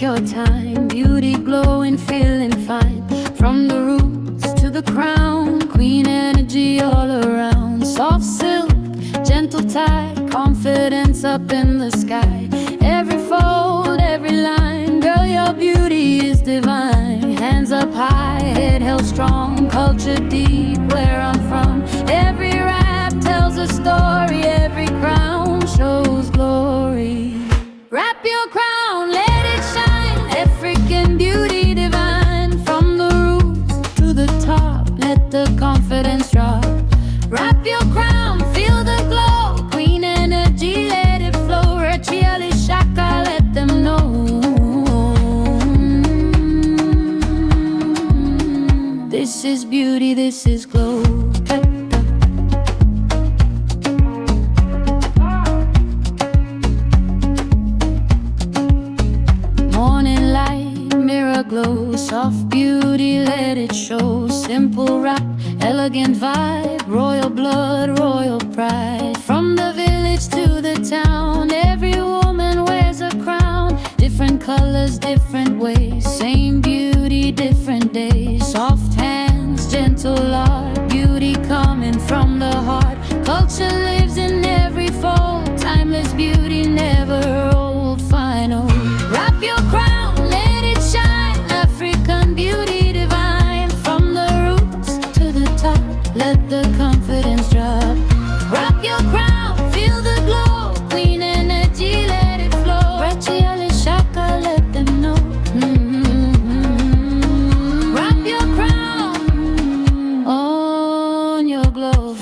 your time. Beauty glowing, feeling fine. From the roots to the crown, queen energy all around. Soft silk, gentle tide, confidence up in the sky. Every fold, every line, girl, your beauty is divine. Hands up high, head held strong, culture deep where I'm from. Every rap tells a story, every crown shows glory. Wrap your crown, let it shine, African beauty divine. From the roots to the top, let the confidence drop. Wrap your crown, feel the glow, queen energy, let it flow. Rachiali Shaka, let them know. This is beauty, this is glow. Morning light, mirror glow, soft beauty, let it show. Simple rap, elegant vibe, royal blood, royal pride. From the village to the town, every woman wears a crown. Different colors, different ways, same beauty, different days. Soft hands, gentle art, beauty coming from the heart. Culture lives in every fold, timeless beauty, never old, final. Wrap your crown, let it shine, African beauty divine. From the roots to the top, let the confidence drop. Wrap your crown, feel the glow, queen energy, let it flow. Rachiali Shaka, let them know. Wrap your crown on your glow.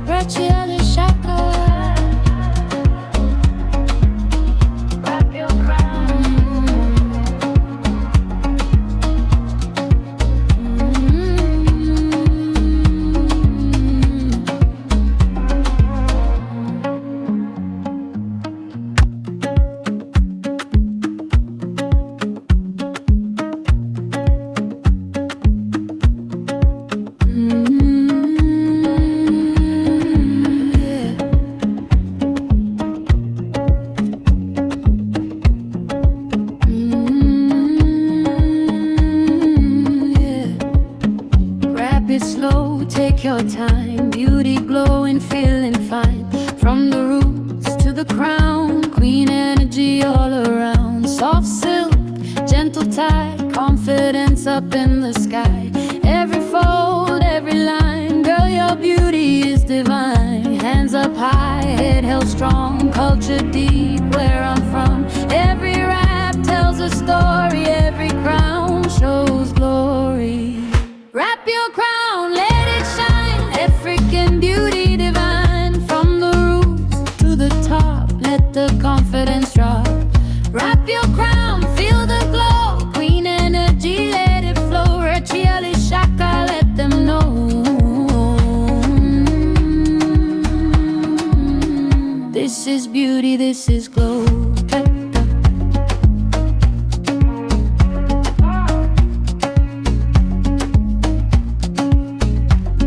Rachiali Shaka, wrap your crown. Wrap it slow, take your time. Beauty glowing, feeling fine. From the roots to the crown, queen energy all around. Soft silk, gentle tide, confidence up in the sky. Every fold, every line, girl, your beauty is divine. Hands up high, head held strong, culture deep where I'm from. Every rap tells a story, every crown shows glory. Wrap your crown, let it shine, African beauty divine. From the roots to the top, let the confidence drop. Wrap your crown, feel the glow, queen energy, let it flow. Rachiali Shaka, let them know. This is beauty, this is glow.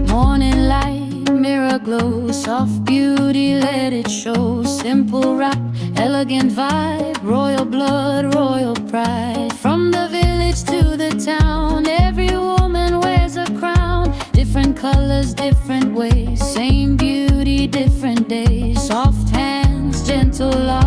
Morning light, mirror glow, soft beauty, let it show. Simple rap, elegant vibe, royal blood, royal pride. From the village to the town, every woman wears a crown. Different colors, different ways, same beauty, different days. Soft hands, gentle art,